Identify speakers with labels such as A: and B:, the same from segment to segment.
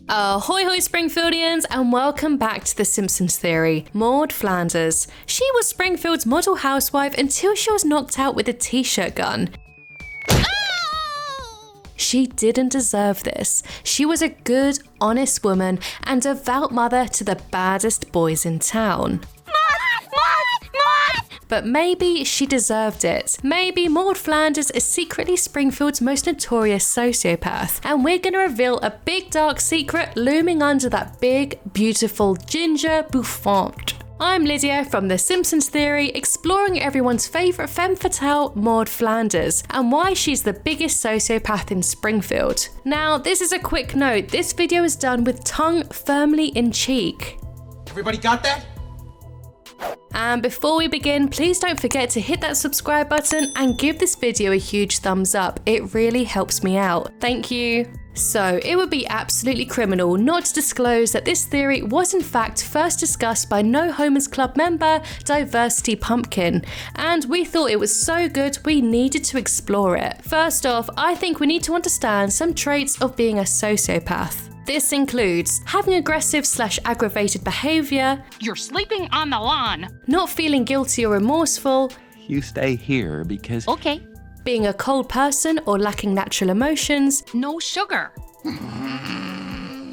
A: Ahoy hoy Springfieldians, and welcome back to the Simpsons Theory. Maude Flanders. She was Springfield's model housewife until she was knocked out with a t-shirt gun. She didn't deserve this. She was a good, honest woman and devout mother to the baddest boys in town. But maybe she deserved it. Maybe Maude Flanders is secretly Springfield's most notorious sociopath, and we're gonna reveal a big dark secret looming under that big, beautiful ginger bouffant. I'm Lydia from the Simpsons Theory, exploring everyone's favourite femme fatale, Maude Flanders, and why she's the biggest sociopath in Springfield. Now, this is a quick note. This video is done with tongue firmly in cheek.
B: Everybody got that?
A: And before we begin, please don't forget to hit that subscribe button and give this video a huge thumbs up. It really helps me out. Thank you. So, it would be absolutely criminal not to disclose that this theory was in fact first discussed by No Homers Club member Diversity Pumpkin, and we thought it was so good we needed to explore it. First off, I think we need to understand some traits of being a sociopath. This includes having aggressive/aggravated behaviour,
C: you're sleeping on the lawn,
A: not feeling guilty or remorseful,
D: you stay here because...
C: Okay.
A: Being a cold person or lacking natural emotions,
C: No sugar.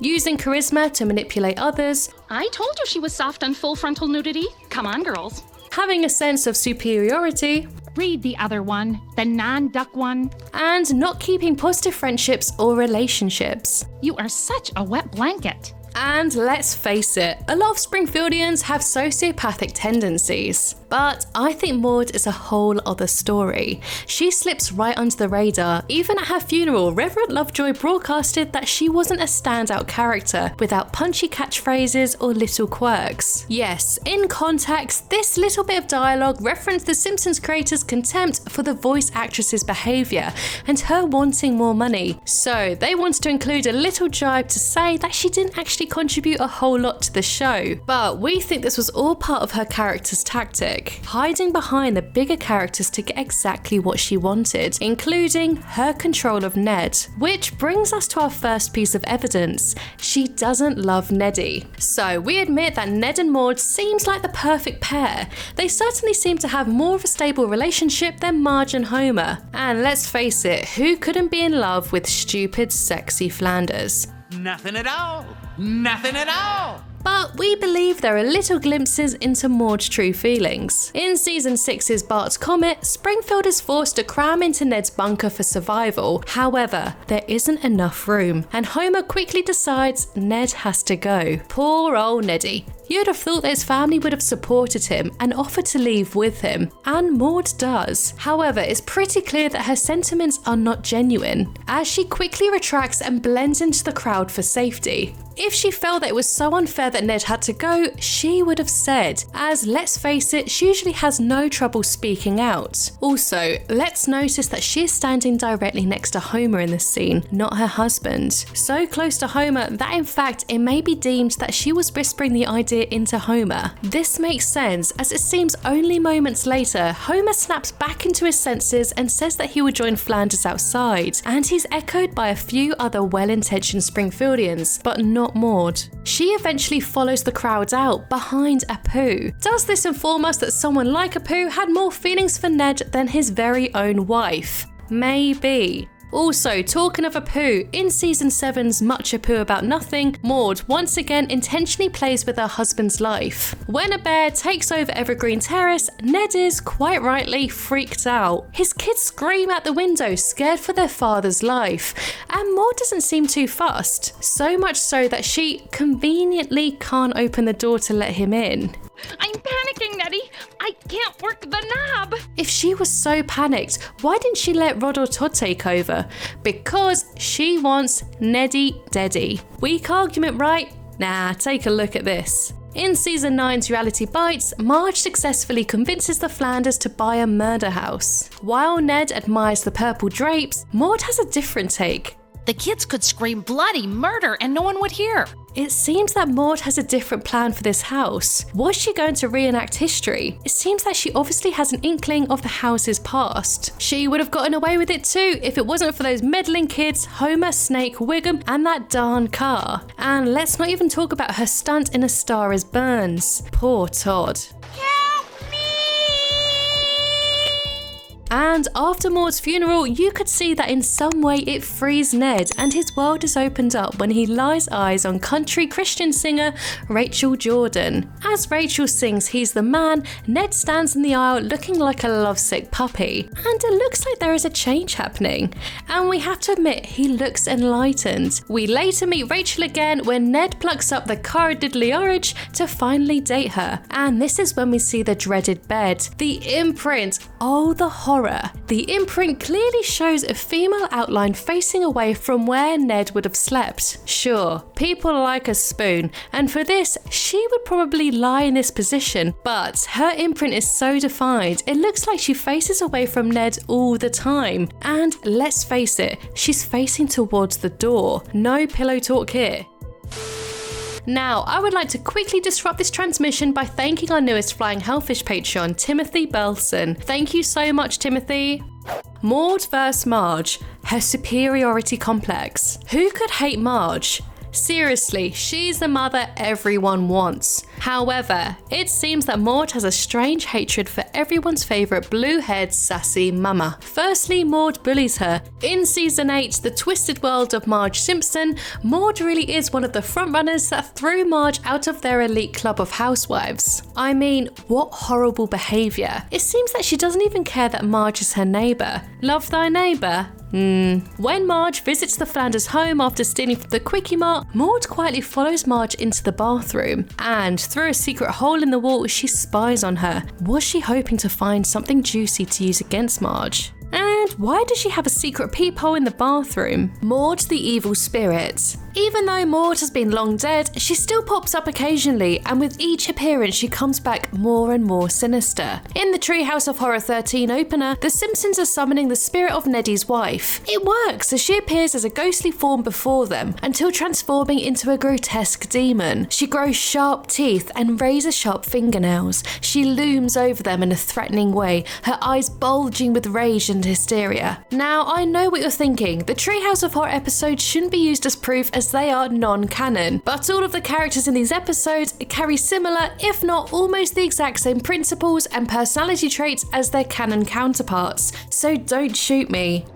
A: using charisma to manipulate others,
C: I told you she was soft on full frontal nudity. Come on, girls.
A: having a sense of superiority,
C: Read the other one, the non-duck one.
A: and not keeping positive friendships or relationships.
C: You are such a wet blanket.
A: And let's face it, a lot of Springfieldians have sociopathic tendencies. But I think Maude is a whole other story. She slips right under the radar. Even at her funeral, Reverend Lovejoy broadcasted that she wasn't a standout character without punchy catchphrases or little quirks. Yes, in context, this little bit of dialogue referenced the Simpsons creators' contempt for the voice actress's behaviour and her wanting more money. So they wanted to include a little jibe to say that she didn't actually contribute a whole lot to the show. But we think this was all part of her character's tactic, hiding behind the bigger characters to get exactly what she wanted, including her control of Ned. Which brings us to our first piece of evidence. She doesn't love Neddy. So we admit that Ned and Maude seems like the perfect pair. They certainly seem to have more of a stable relationship than Marge and Homer. And let's face it, who couldn't be in love with stupid, sexy Flanders?
B: Nothing at all. Nothing at all.
A: But we believe there are little glimpses into Maude's true feelings. In season 6's Bart's Comet, Springfield is forced to cram into Ned's bunker for survival. However, there isn't enough room, and Homer quickly decides Ned has to go. Poor old Neddy. You'd have thought that his family would have supported him and offered to leave with him, and Maude does. However, it's pretty clear that her sentiments are not genuine, as she quickly retracts and blends into the crowd for safety. If she felt that it was so unfair that Ned had to go, she would have said, as let's face it, she usually has no trouble speaking out. Also, let's notice that she is standing directly next to Homer in this scene, not her husband. So close to Homer that in fact it may be deemed that she was whispering the idea into Homer. This makes sense, as it seems only moments later, Homer snaps back into his senses and says that he would join Flanders outside, and he's echoed by a few other well-intentioned Springfieldians, but not Maude. She eventually follows the crowd out behind Apu. Does this inform us that someone like Apu had more feelings for Ned than his very own wife? Maybe. Also, talking of Apu, in season 7's Much Apu About Nothing, Maude once again intentionally plays with her husband's life. When a bear takes over Evergreen Terrace, Ned is, quite rightly, freaked out. His kids scream out the window, scared for their father's life, and Maude doesn't seem too fussed. So much so that she conveniently can't open the door to let him in.
C: I'm panicking, Nettie. I can't work the knob.
A: If she was so panicked, why didn't she let Rod or Todd take over? Because she wants Neddy Deddy. Weak argument, right? Nah, take a look at this. In season 9's Reality Bites, Marge successfully convinces the Flanders to buy a murder house. While Ned admires the purple drapes, Maude has a different take.
C: The kids could scream bloody murder and no one would hear.
A: It seems that Maude has a different plan for this house. Was she going to reenact history? It seems that she obviously has an inkling of the house's past. She would have gotten away with it too if it wasn't for those meddling kids, Homer, Snake, Wiggum, and that darn car. And let's not even talk about her stunt in A Star Is Burns. Poor Todd. And after Maude's funeral, you could see that in some way it frees Ned and his world is opened up when he lies eyes on country Christian singer Rachel Jordan. As Rachel sings He's the Man, Ned stands in the aisle looking like a lovesick puppy. And it looks like there is a change happening. And we have to admit, he looks enlightened. We later meet Rachel again when Ned plucks up the cara diddly urge to finally date her. And this is when we see the dreaded bed. The imprint. Oh, the horror. The imprint clearly shows a female outline facing away from where Ned would have slept. Sure, people like a spoon, and for this, she would probably lie in this position, but her imprint is so defined, it looks like she faces away from Ned all the time. And let's face it, she's facing towards the door. No pillow talk here. Now, I would like to quickly disrupt this transmission by thanking our newest Flying Hellfish Patreon, Timothy Belson. Thank you so much, Timothy. Maude vs. Marge, her superiority complex. Who could hate Marge? Seriously, she's the mother everyone wants. However, it seems that Maude has a strange hatred for everyone's favourite blue-haired sassy mama. Firstly, Maude bullies her. In Season 8, The Twisted World of Marge Simpson, Maude really is one of the frontrunners that threw Marge out of their elite club of housewives. I mean, what horrible behaviour. It seems that she doesn't even care that Marge is her neighbour. Love thy neighbour? When Marge visits the Flanders home after stealing from the Quickie Mart, Maude quietly follows Marge into the bathroom, and through a secret hole in the wall, she spies on her. Was she hoping to find something juicy to use against Marge? And why does she have a secret peephole in the bathroom? Maude the evil spirit. Even though Maude has been long dead, she still pops up occasionally, and with each appearance she comes back more and more sinister. In the Treehouse of Horror 13 opener, the Simpsons are summoning the spirit of Neddy's wife. It works as she appears as a ghostly form before them, until transforming into a grotesque demon. She grows sharp teeth and razor-sharp fingernails. She looms over them in a threatening way, her eyes bulging with rage and hysteria. Now, I know what you're thinking. The Treehouse of Horror episodes shouldn't be used as proof as they are non-canon, but all of the characters in these episodes carry similar, if not almost the exact same principles and personality traits as their canon counterparts, so don't shoot me.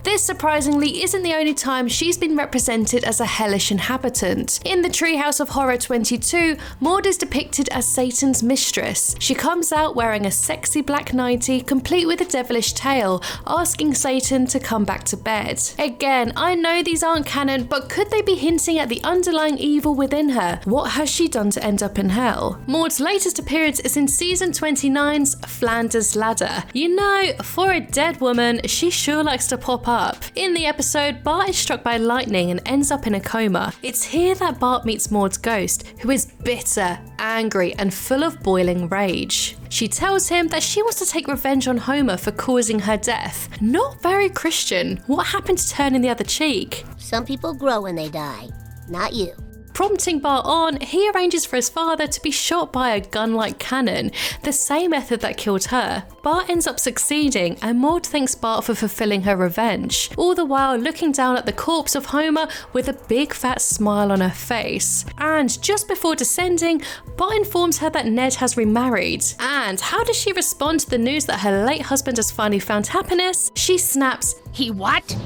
A: This surprisingly isn't the only time she's been represented as a hellish inhabitant. In the Treehouse of Horror 22, Maude is depicted as Satan's mistress. She comes out wearing a sexy black nightie complete with a devilish tail, asking Satan to come back to bed. Again, I know these aren't canon, but could they be hinting at the underlying evil within her? What has she done to end up in hell? Maude's latest appearance is in Season 29's Flanders Ladder. You know, for a dead woman, she sure likes to pop up. In the episode, Bart is struck by lightning and ends up in a coma. It's here that Bart meets Maude's ghost, who is bitter, angry, and full of boiling rage. She tells him that she wants to take revenge on Homer for causing her death. Not very Christian. What happened to turning the other cheek?
E: Some people grow when they die, not you.
A: Prompting Bart on, he arranges for his father to be shot by a gun-like cannon, the same method that killed her. Bart ends up succeeding, and Maude thanks Bart for fulfilling her revenge, all the while looking down at the corpse of Homer with a big fat smile on her face. And just before descending, Bart informs her that Ned has remarried. And how does she respond to the news that her late husband has finally found happiness? She snaps,
C: He what?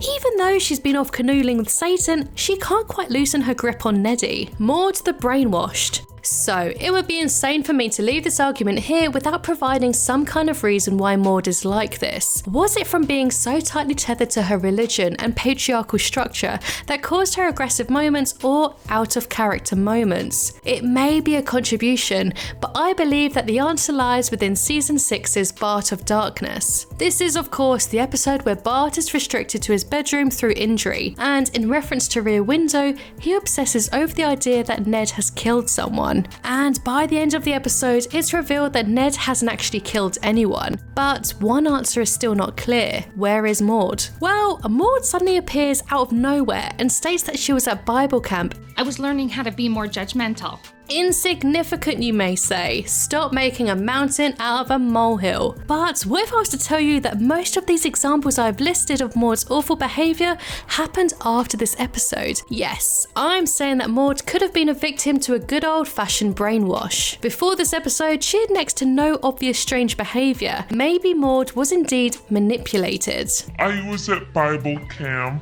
A: Even though she's been off canoodling with Satan, she can't quite loosen her grip on Neddy. Maude the brainwashed. So, it would be insane for me to leave this argument here without providing some kind of reason why Maude is like this. Was it from being so tightly tethered to her religion and patriarchal structure that caused her aggressive moments, or out of character moments? It may be a contribution, but I believe that the answer lies within Season 6's Bart of Darkness. This is of course the episode where Bart is restricted to his bedroom through injury, and in reference to Rear Window, he obsesses over the idea that Ned has killed someone. anyone. And by the end of the episode, it's revealed that Ned hasn't actually killed anyone. But one answer is still not clear. Where is Maude? Well, Maude suddenly appears out of nowhere and states that she was at Bible camp.
C: I was learning how to be more judgmental.
A: Insignificant, you may say. Stop making a mountain out of a molehill. But what if I was to tell you that most of these examples I've listed of Maude's awful behaviour happened after this episode? Yes, I'm saying that Maude could have been a victim to a good old-fashioned brainwash. Before this episode, she had next to no obvious strange behaviour. Maybe Maude was indeed manipulated.
F: I was at Bible camp.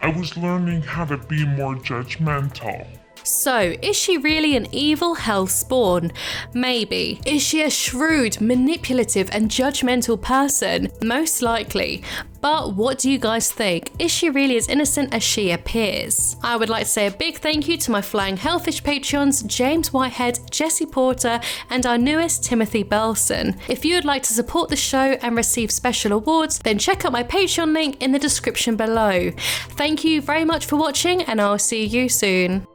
F: I was learning how to be more judgmental.
A: So, is she really an evil hell spawn? Maybe. Is she a shrewd, manipulative, and judgmental person? Most likely. But what do you guys think? Is she really as innocent as she appears? I would like to say a big thank you to my Flying Hellfish Patreons, James Whitehead, Jesse Porter, and our newest Timothy Belson. If you would like to support the show and receive special awards, then check out my Patreon link in the description below. Thank you very much for watching, and I'll see you soon.